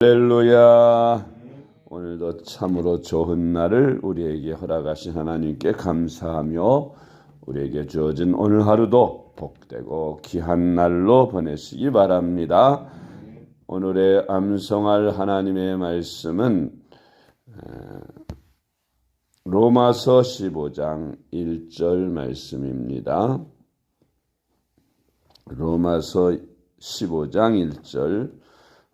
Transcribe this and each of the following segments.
할렐루야. 오늘도 참으로 좋은 날을 우리에게 허락하신 하나님께 감사하며 우리에게 주어진 오늘 하루도 복되고 귀한 날로 보내시기 바랍니다. 오늘의 암송할 하나님의 말씀은 로마서 15장 1절 말씀입니다. 로마서 15장 1절.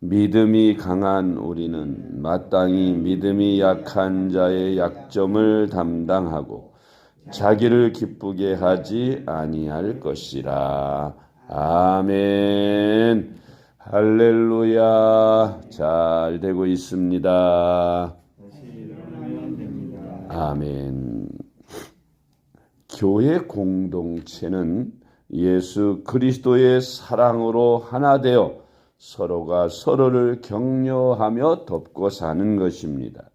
믿음이 강한 우리는 마땅히 믿음이 약한 자의 약점을 담당하고 자기를 기쁘게 하지 아니할 것이라. 아멘. 할렐루야. 잘 되고 있습니다. 아멘. 교회 공동체는 예수 그리스도의 사랑으로 하나 되어 서로가 서로를 격려하며 돕고 사는 것입니다.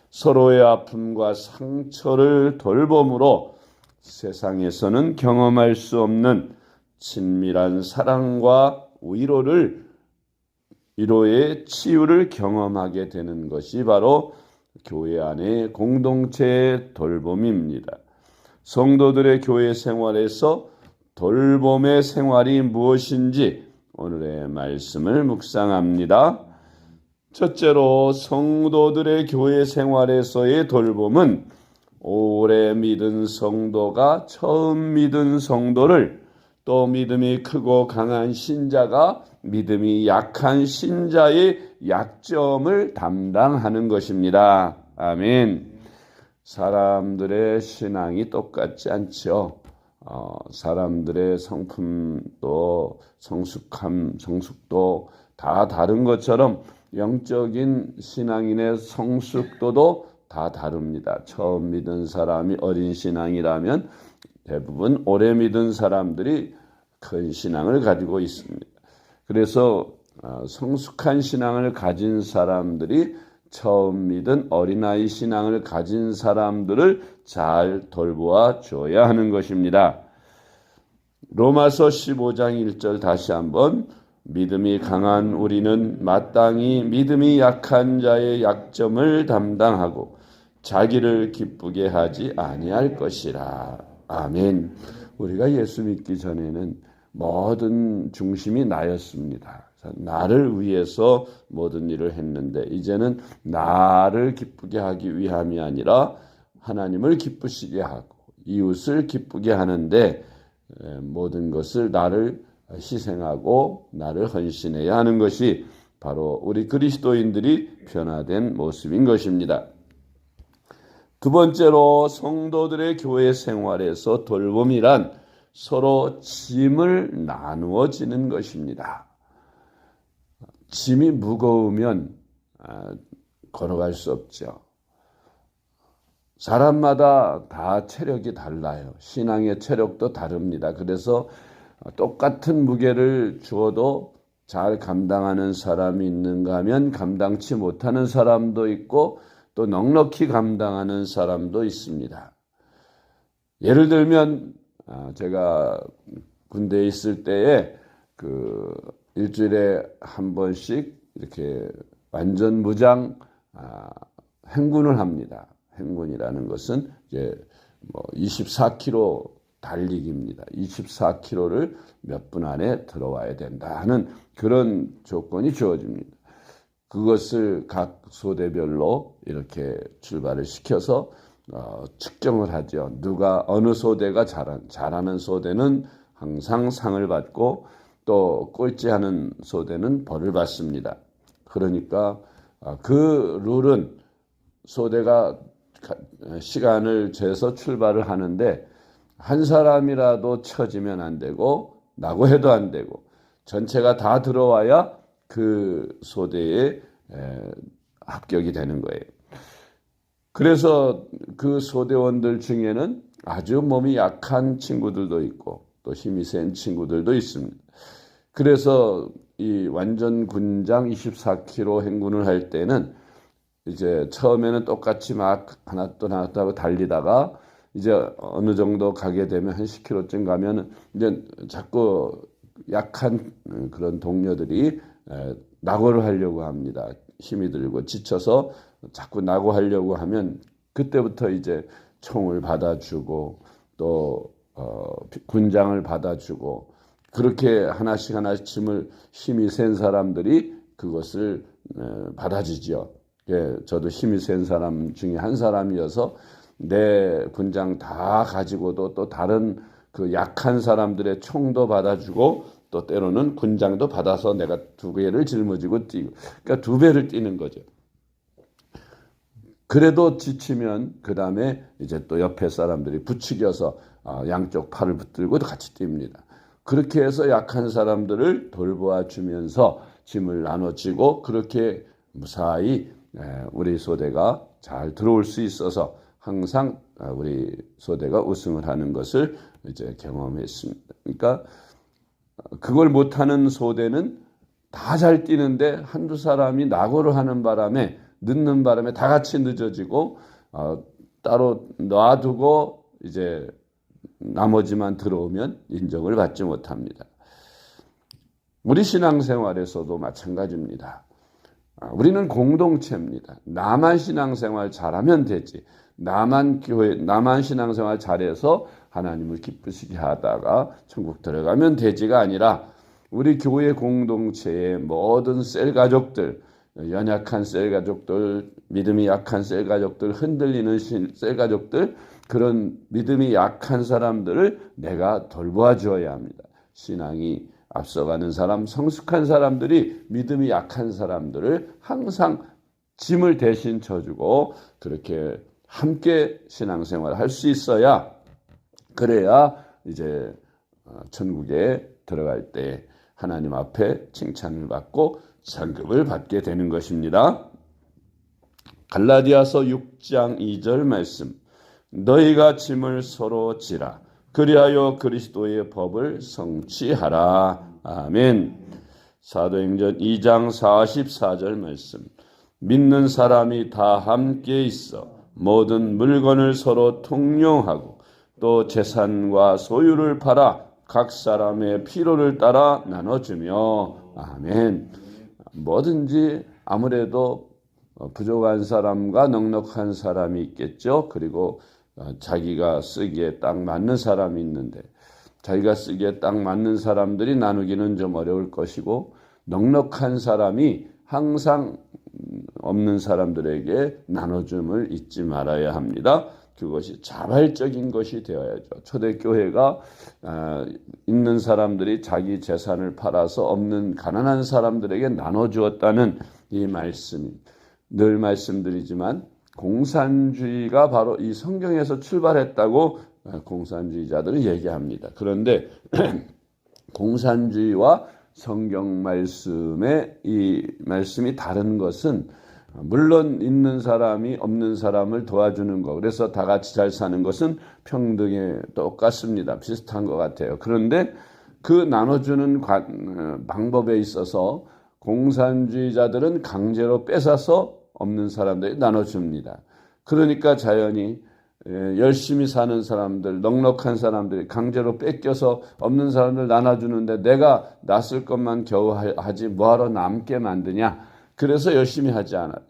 서로의 아픔과 상처를 돌봄으로 세상에서는 경험할 수 없는 친밀한 사랑과 위로의 치유를 경험하게 되는 것이 바로 교회 안의 공동체의 돌봄입니다. 성도들의 교회 생활에서 돌봄의 생활이 무엇인지 오늘의 말씀을 묵상합니다. 첫째로 성도들의 교회 생활에서의 돌봄은 오래 믿은 성도가 처음 믿은 성도를, 또 믿음이 크고 강한 신자가 믿음이 약한 신자의 약점을 담당하는 것입니다. 아멘. 사람들의 신앙이 똑같지 않죠. 사람들의 성품도 성숙함, 성숙도 다 다른 것처럼 영적인 신앙인의 성숙도도 다 다릅니다. 처음 믿은 사람이 어린 신앙이라면 대부분 오래 믿은 사람들이 큰 신앙을 가지고 있습니다. 그래서 성숙한 신앙을 가진 사람들이 처음 믿은 어린아이 신앙을 가진 사람들을 잘 돌보아 줘야 하는 것입니다. 로마서 15장 1절 다시 한번. 믿음이 강한 우리는 마땅히 믿음이 약한 자의 약점을 담당하고 자기를 기쁘게 하지 아니할 것이라. 아멘. 우리가 예수 믿기 전에는 모든 중심이 나였습니다. 나를 위해서 모든 일을 했는데 이제는 나를 기쁘게 하기 위함이 아니라 하나님을 기쁘시게 하고 이웃을 기쁘게 하는데 모든 것을 나를 희생하고 나를 헌신해야 하는 것이 바로 우리 그리스도인들이 변화된 모습인 것입니다. 두 번째로 성도들의 교회 생활에서 돌봄이란 서로 짐을 나누어 지는 것입니다. 짐이 무거우면 걸어갈 수 없죠. 사람마다 다 체력이 달라요. 신앙의 체력도 다릅니다. 그래서 똑같은 무게를 주어도 잘 감당하는 사람이 있는가 하면 감당치 못하는 사람도 있고 또 넉넉히 감당하는 사람도 있습니다. 예를 들면 제가 군대에 있을 때에 일주일에 한 번씩 이렇게 완전 무장 행군을 합니다. 행군이라는 것은 이제 24km 달리기입니다. 24km를 몇 분 안에 들어와야 된다 하는 그런 조건이 주어집니다. 그것을 각 소대별로 이렇게 출발을 시켜서 측정을 하죠. 어느 소대가 잘하는 소대는 항상 상을 받고 또 꼴찌하는 소대는 벌을 받습니다. 그러니까 그 룰은 소대가 시간을 재서 출발을 하는데 한 사람이라도 처지면 안 되고 나고 해도 안 되고 전체가 다 들어와야 그 소대에 합격이 되는 거예요. 그래서 그 소대원들 중에는 아주 몸이 약한 친구들도 있고 또 힘이 센 친구들도 있습니다. 그래서 이 완전 군장 24km 행군을 할 때는 이제 처음에는 똑같이 막 하나 또 하고 달리다가 이제 어느 정도 가게 되면 한 10km쯤 가면 이제 자꾸 약한 그런 동료들이 낙오를 하려고 합니다. 힘이 들고 지쳐서 자꾸 낙오하려고 하면 그때부터 이제 총을 받아주고 또 군장을 받아주고 그렇게 하나씩 짐을 힘이 센 사람들이 그것을 받아주죠. 예, 저도 힘이 센 사람 중에 한 사람이어서 내 군장 다 가지고도 또 다른 그 약한 사람들의 총도 받아주고 또 때로는 군장도 받아서 내가 2개를 짊어지고 뛰고 그러니까 2배를 뛰는 거죠. 그래도 지치면 그 다음에 이제 또 옆에 사람들이 부추겨서 양쪽 팔을 붙들고 같이 뜁니다. 그렇게 해서 약한 사람들을 돌보아 주면서 짐을 나눠지고 그렇게 무사히 우리 소대가 잘 들어올 수 있어서 항상 우리 소대가 우승을 하는 것을 이제 경험했습니다. 그러니까 그걸 못하는 소대는 다 잘 뛰는데 한두 사람이 낙오를 하는 바람에 늦는 바람에 다 같이 늦어지고 따로 놔두고 이제 나머지만 들어오면 인정을 받지 못합니다. 우리 신앙생활에서도 마찬가지입니다. 우리는 공동체입니다. 나만 신앙생활 잘하면 되지. 나만 신앙생활 잘해서 하나님을 기쁘시게 하다가 천국 들어가면 되지가 아니라 우리 교회 공동체의 모든 셀가족들, 연약한 셀가족들, 믿음이 약한 셀가족들, 흔들리는 셀가족들, 그런 믿음이 약한 사람들을 내가 돌보아 주어야 합니다. 신앙이 앞서가는 사람, 성숙한 사람들이 믿음이 약한 사람들을 항상 짐을 대신 져주고 그렇게 함께 신앙생활을 할 수 있어야 그래야 이제 천국에 들어갈 때 하나님 앞에 칭찬을 받고 상급을 받게 되는 것입니다. 갈라디아서 6장 2절 말씀. 너희가 짐을 서로 지라. 그리하여 그리스도의 법을 성취하라. 아멘. 사도행전 2장 44절 말씀. 믿는 사람이 다 함께 있어 모든 물건을 서로 통용하고 또 재산과 소유를 팔아 각 사람의 필요를 따라 나눠주며. 아멘. 뭐든지 아무래도 부족한 사람과 넉넉한 사람이 있겠죠. 그리고 자기가 쓰기에 딱 맞는 사람이 있는데 자기가 쓰기에 딱 맞는 사람들이 나누기는 좀 어려울 것이고 넉넉한 사람이 항상 없는 사람들에게 나눠줌을 잊지 말아야 합니다. 그것이 자발적인 것이 되어야죠. 초대교회가 있는 사람들이 자기 재산을 팔아서 없는 가난한 사람들에게 나눠주었다는 이 말씀, 늘 말씀드리지만 공산주의가 바로 이 성경에서 출발했다고 공산주의자들은 얘기합니다. 그런데 공산주의와 성경 말씀의 이 말씀이 다른 것은 물론 있는 사람이 없는 사람을 도와주는 것, 그래서 다 같이 잘 사는 것은 평등에 똑같습니다. 비슷한 것 같아요. 그런데 그 나눠주는 방법에 있어서 공산주의자들은 강제로 뺏어서 없는 사람들이 나눠줍니다. 그러니까 자연히 열심히 사는 사람들, 넉넉한 사람들이 강제로 뺏겨서 없는 사람들 나눠주는데 내가 낫을 것만 겨우 하지 뭐하러 남게 만드냐. 그래서 열심히 하지 않아요.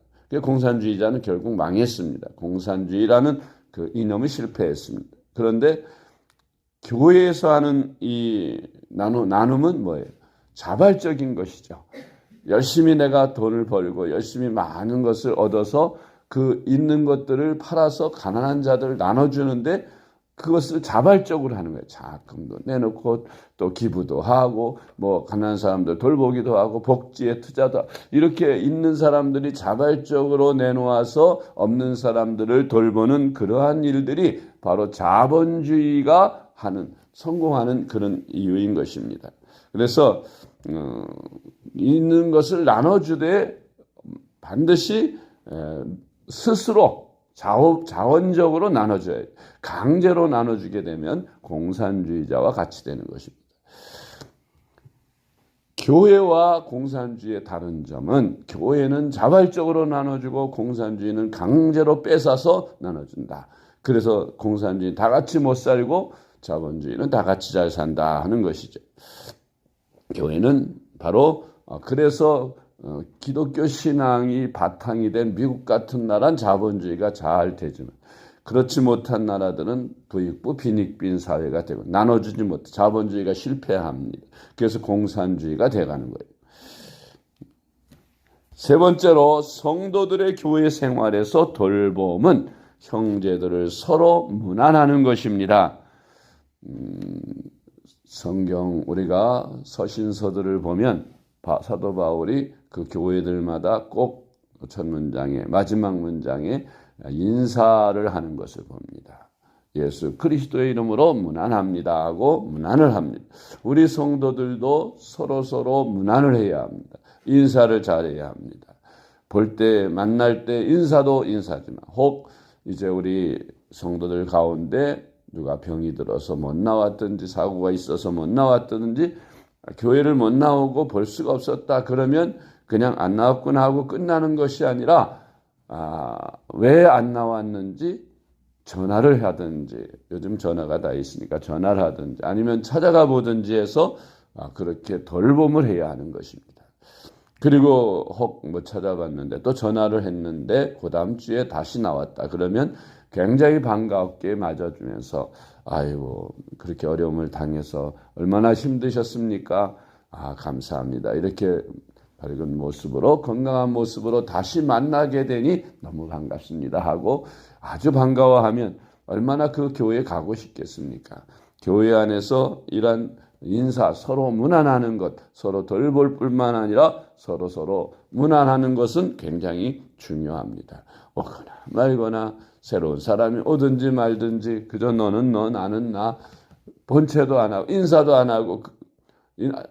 공산주의자는 결국 망했습니다. 공산주의라는 그 이념이 실패했습니다. 그런데 교회에서 하는 이 나눔은 뭐예요? 자발적인 것이죠. 열심히 내가 돈을 벌고 열심히 많은 것을 얻어서 그 있는 것들을 팔아서 가난한 자들을 나눠주는데 그것을 자발적으로 하는 거예요. 자금도 내놓고 또 기부도 하고 뭐 가난한 사람들 돌보기도 하고 복지에 투자도 하고 이렇게 있는 사람들이 자발적으로 내놓아서 없는 사람들을 돌보는 그러한 일들이 바로 자본주의가 성공하는 그런 이유인 것입니다. 그래서 있는 것을 나눠주되 반드시 스스로 자원적으로 나눠줘야 돼요. 강제로 나눠주게 되면 공산주의자와 같이 되는 것입니다. 교회와 공산주의의 다른 점은 교회는 자발적으로 나눠주고 공산주의는 강제로 뺏어서 나눠준다. 그래서 공산주의는 다 같이 못 살고 자본주의는 다 같이 잘 산다 하는 것이죠. 교회는 바로 그래서 기독교 신앙이 바탕이 된 미국 같은 나라는 자본주의가 잘 되지만 그렇지 못한 나라들은 부익부 빈익빈 사회가 되고 나눠주지 못해 자본주의가 실패합니다. 그래서 공산주의가 돼가는 거예요. 세 번째로 성도들의 교회 생활에서 돌봄은 형제들을 서로 문안하는 것입니다. 성경 우리가 서신서들을 보면 사도 바울이 그 교회들마다 꼭 첫 문장에 마지막 문장에 인사를 하는 것을 봅니다. 예수 그리스도의 이름으로 문안합니다 하고 문안을 합니다. 우리 성도들도 서로 문안을 해야 합니다. 인사를 잘해야 합니다. 볼 때 만날 때 인사도 인사지만 혹 이제 우리 성도들 가운데 누가 병이 들어서 못 나왔든지 사고가 있어서 못 나왔든지 교회를 못 나오고 볼 수가 없었다 그러면 그냥 안 나왔구나 하고 끝나는 것이 아니라 왜 안 나왔는지 전화를 하든지 요즘 전화가 다 있으니까 전화를 하든지 아니면 찾아가 보든지 해서 그렇게 돌봄을 해야 하는 것입니다. 그리고 혹 뭐 찾아봤는데 또 전화를 했는데 그 다음 주에 다시 나왔다 그러면 굉장히 반갑게 맞아주면서 아이고 그렇게 어려움을 당해서 얼마나 힘드셨습니까? 감사합니다. 이렇게 밝은 모습으로 건강한 모습으로 다시 만나게 되니 너무 반갑습니다 하고 아주 반가워하면 얼마나 그 교회에 가고 싶겠습니까? 교회 안에서 이런 인사 서로 문안하는 것 서로 돌볼 뿐만 아니라 서로 문안하는 것은 굉장히 중요합니다. 오거나 말거나 새로운 사람이 오든지 말든지 그저 너는 너 나는 나 본체도 안 하고 인사도 안 하고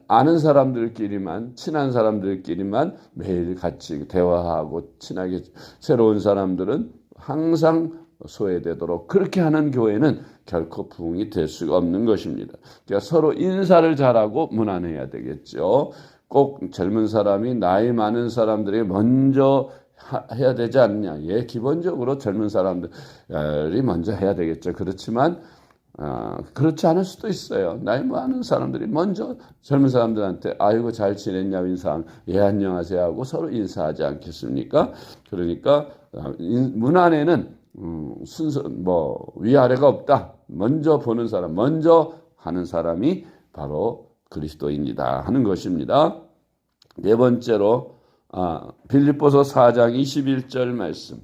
아는 사람들끼리만 친한 사람들끼리만 매일 같이 대화하고 친하게 새로운 사람들은 항상 소외되도록 그렇게 하는 교회는 결코 부흥이 될 수가 없는 것입니다. 그러니까 서로 인사를 잘하고 문안해야 되겠죠. 꼭 젊은 사람이 나이 많은 사람들에게 먼저 해야 되지 않느냐. 예, 기본적으로 젊은 사람들이 먼저 해야 되겠죠. 그렇지만 그렇지 않을 수도 있어요. 나이 많은 사람들이 먼저 젊은 사람들한테 아이고 잘 지냈냐 인사, 예 안녕하세요 하고 서로 인사하지 않겠습니까? 그러니까 문안에는 순서 위아래가 없다. 먼저 보는 사람, 먼저 하는 사람이 바로 그리스도인이다 하는 것입니다. 네 번째로 빌립보서 4장 21절 말씀.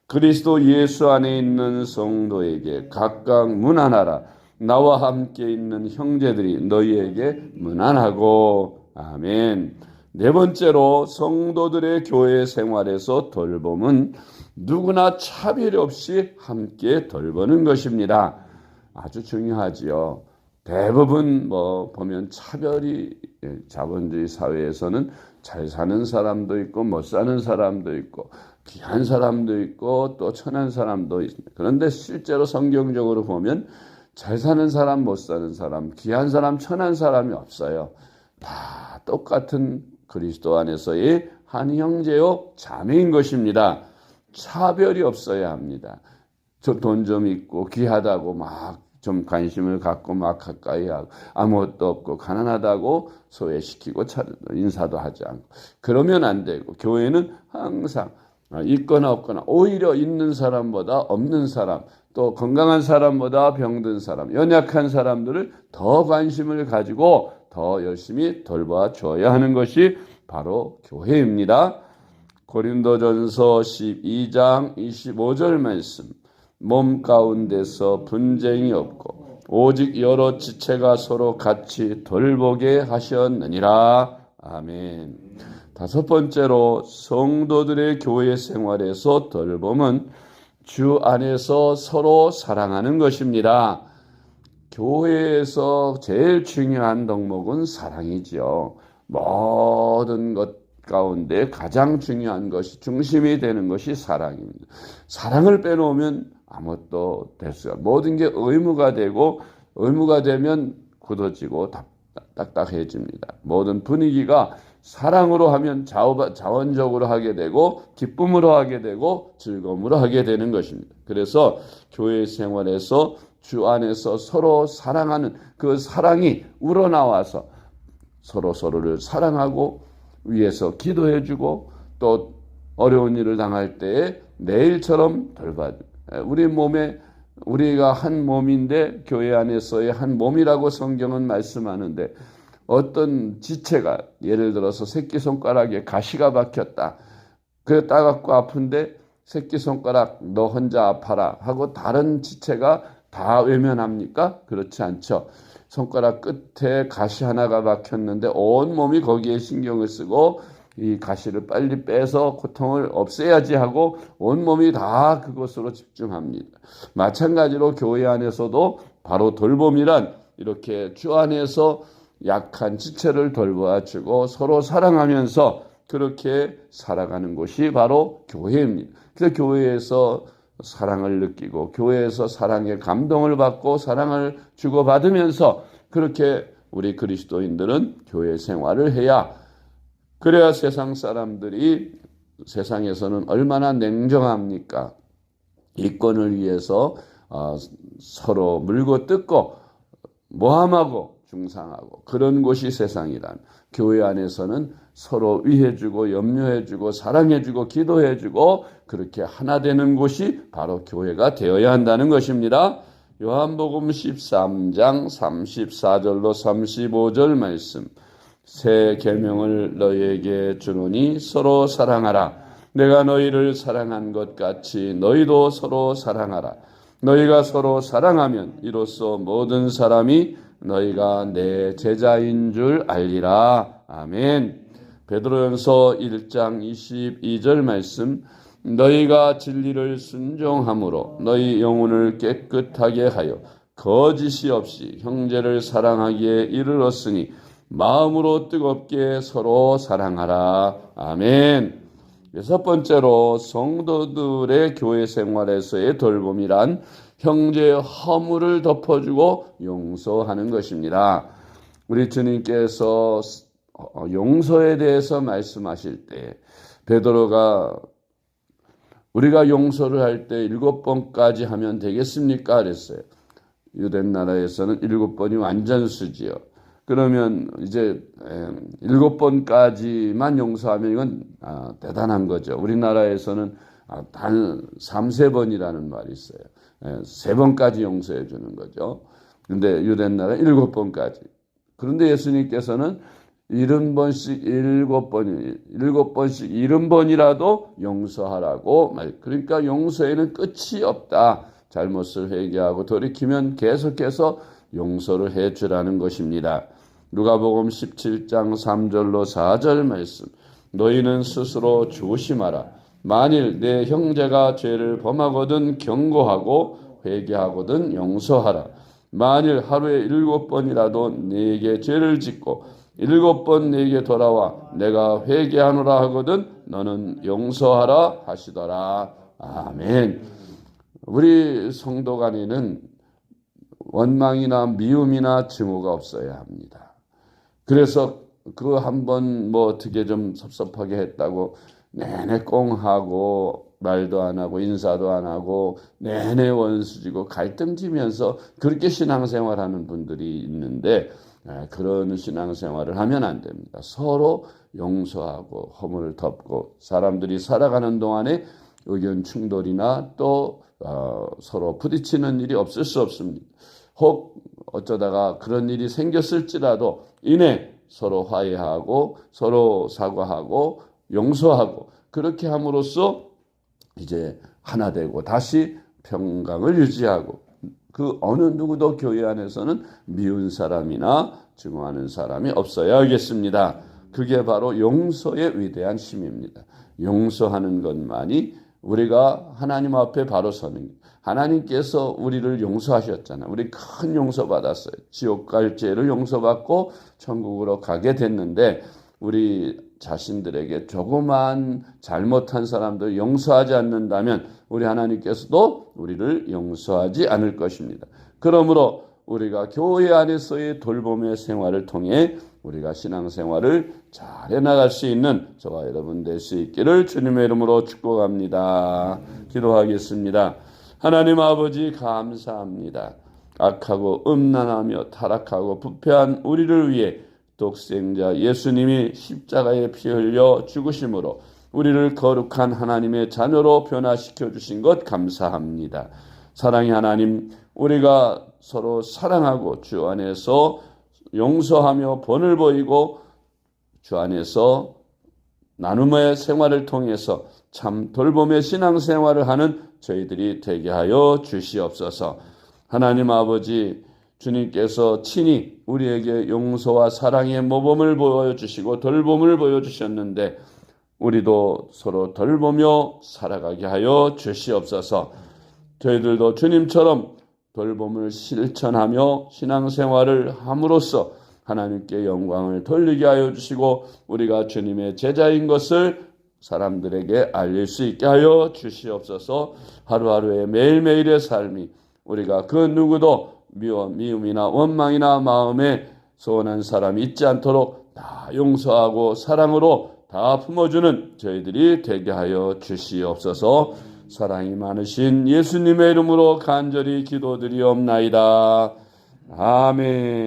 그리스도 예수 안에 있는 성도에게 각각 문안하라. 나와 함께 있는 형제들이 너희에게 문안하고. 아멘. 네 번째로 성도들의 교회 생활에서 돌봄은 누구나 차별 없이 함께 돌보는 것입니다. 아주 중요하지요. 대부분 보면 차별이 자본주의 사회에서는 잘 사는 사람도 있고 못 사는 사람도 있고 귀한 사람도 있고 또 천한 사람도 있습니다. 그런데 실제로 성경적으로 보면 잘 사는 사람, 못 사는 사람, 귀한 사람, 천한 사람이 없어요. 다 똑같은 그리스도 안에서의 한 형제요 자매인 것입니다. 차별이 없어야 합니다. 돈 좀 있고 귀하다고 막 좀 관심을 갖고 막 가까이 하고 아무것도 없고 가난하다고 소외시키고 인사도 하지 않고 그러면 안 되고 교회는 항상 있거나 없거나 오히려 있는 사람보다 없는 사람 또 건강한 사람보다 병든 사람 연약한 사람들을 더 관심을 가지고 더 열심히 돌봐 줘야 하는 것이 바로 교회입니다. 고린도전서 12장 25절 말씀. 몸 가운데서 분쟁이 없고 오직 여러 지체가 서로 같이 돌보게 하셨느니라. 아멘. 다섯 번째로 성도들의 교회 생활에서 돌봄은 주 안에서 서로 사랑하는 것입니다. 교회에서 제일 중요한 덕목은 사랑이지요. 모든 것 가운데 가장 중요한 것이 중심이 되는 것이 사랑입니다. 사랑을 빼놓으면 아무것도 될 수가 모든 게 의무가 되고 의무가 되면 굳어지고 딱딱해집니다. 모든 분위기가 사랑으로 하면 자원적으로 하게 되고 기쁨으로 하게 되고 즐거움으로 하게 되는 것입니다. 그래서 교회 생활에서 주 안에서 서로 사랑하는 그 사랑이 우러나와서 서로를 사랑하고 위해서 기도해주고 또 어려운 일을 당할 때에 내일처럼 돌봐. 우리 몸에 우리가 한 몸인데 교회 안에서의 한 몸이라고 성경은 말씀하는데 어떤 지체가 예를 들어서 새끼손가락에 가시가 박혔다. 그래 따갑고 아픈데 새끼손가락 너 혼자 아파라 하고 다른 지체가 다 외면합니까? 그렇지 않죠. 손가락 끝에 가시 하나가 박혔는데 온 몸이 거기에 신경을 쓰고 이 가시를 빨리 빼서 고통을 없애야지 하고 온 몸이 다 그것으로 집중합니다. 마찬가지로 교회 안에서도 바로 돌봄이란 이렇게 주 안에서 약한 지체를 돌보아주고 서로 사랑하면서 그렇게 살아가는 곳이 바로 교회입니다. 그래서 교회에서 사랑을 느끼고 교회에서 사랑의 감동을 받고 사랑을 주고받으면서 그렇게 우리 그리스도인들은 교회 생활을 해야 그래야 세상 사람들이 세상에서는 얼마나 냉정합니까? 이권을 위해서 서로 물고 뜯고 모함하고 중상하고 그런 곳이 세상이란 교회 안에서는 서로 위해주고 염려해주고 사랑해주고 기도해주고 그렇게 하나 되는 곳이 바로 교회가 되어야 한다는 것입니다. 요한복음 13장 34절로 35절 말씀 새 계명을 너희에게 주노니 서로 사랑하라. 내가 너희를 사랑한 것 같이 너희도 서로 사랑하라. 너희가 서로 사랑하면 이로써 모든 사람이 너희가 내 제자인 줄 알리라. 아멘. 베드로전서 1장 22절 말씀 너희가 진리를 순종함으로 너희 영혼을 깨끗하게 하여 거짓이 없이 형제를 사랑하기에 이르렀으니 마음으로 뜨겁게 서로 사랑하라. 아멘. 첫 번째로 성도들의 교회 생활에서의 돌봄이란 형제의 허물을 덮어주고 용서하는 것입니다. 우리 주님께서 용서에 대해서 말씀하실 때 베드로가 우리가 용서를 할 때 7번까지 하면 되겠습니까? 그랬어요. 유대 나라에서는 7번이 완전수지요. 그러면 이제 7번까지만 용서하면 이건 대단한 거죠. 우리나라에서는 단 3-4번이라는 말이 있어요. 3번까지 용서해 주는 거죠. 그런데 유대 나라는 7번까지. 그런데 예수님께서는 70번씩 7번씩 70번이라도 용서하라고 그러니까 용서에는 끝이 없다. 잘못을 회개하고 돌이키면 계속해서 용서를 해 주라는 것입니다. 누가복음 17장 3절로 4절 말씀 너희는 스스로 조심하라. 만일 내 형제가 죄를 범하거든 경고하고 회개하거든 용서하라. 만일 하루에 7번이라도 네게 죄를 짓고 7번 네게 돌아와 내가 회개하노라 하거든 너는 용서하라 하시더라. 아멘. 우리 성도 간에는 원망이나 미움이나 증오가 없어야 합니다. 그래서 그 한번 뭐 어떻게 좀 섭섭하게 했다고 내내 꽁하고 말도 안 하고 인사도 안 하고 내내 원수지고 갈등지면서 그렇게 신앙생활하는 분들이 있는데 그런 신앙생활을 하면 안 됩니다. 서로 용서하고 허물을 덮고 사람들이 살아가는 동안에 의견 충돌이나 또 서로 부딪히는 일이 없을 수 없습니다. 혹 어쩌다가 그런 일이 생겼을지라도 이내 서로 화해하고 서로 사과하고 용서하고 그렇게 함으로써 이제 하나 되고 다시 평강을 유지하고 그 어느 누구도 교회 안에서는 미운 사람이나 증오하는 사람이 없어야 하겠습니다. 그게 바로 용서의 위대한 힘입니다. 용서하는 것만이 우리가 하나님 앞에 바로 서는 하나님께서 우리를 용서하셨잖아요. 우리 큰 용서 받았어요. 지옥 갈 죄를 용서받고 천국으로 가게 됐는데 우리 자신들에게 조그만 잘못한 사람들 용서하지 않는다면 우리 하나님께서도 우리를 용서하지 않을 것입니다. 그러므로 우리가 교회 안에서의 돌봄의 생활을 통해 우리가 신앙생활을 잘 해나갈 수 있는 저와 여러분 될 수 있기를 주님의 이름으로 축복합니다. 기도하겠습니다. 하나님 아버지 감사합니다. 악하고 음란하며 타락하고 부패한 우리를 위해 독생자 예수님이 십자가에 피 흘려 죽으심으로 우리를 거룩한 하나님의 자녀로 변화시켜 주신 것 감사합니다. 사랑의 하나님, 우리가 서로 사랑하고 주 안에서 용서하며 본을 보이고 주 안에서 나눔의 생활을 통해서 참 돌봄의 신앙생활을 하는 저희들이 되게 하여 주시옵소서. 하나님 아버지, 주님께서 친히 우리에게 용서와 사랑의 모범을 보여주시고 돌봄을 보여주셨는데 우리도 서로 돌보며 살아가게 하여 주시옵소서. 저희들도 주님처럼 돌봄을 실천하며 신앙생활을 함으로써 하나님께 영광을 돌리게 하여 주시고 우리가 주님의 제자인 것을 사람들에게 알릴 수 있게 하여 주시옵소서. 하루하루의 매일매일의 삶이 우리가 그 누구도 미움이나 원망이나 마음에 소원한 사람이 있지 않도록 다 용서하고 사랑으로 다 품어주는 저희들이 되게 하여 주시옵소서. 사랑이 많으신 예수님의 이름으로 간절히 기도드리옵나이다. 아멘.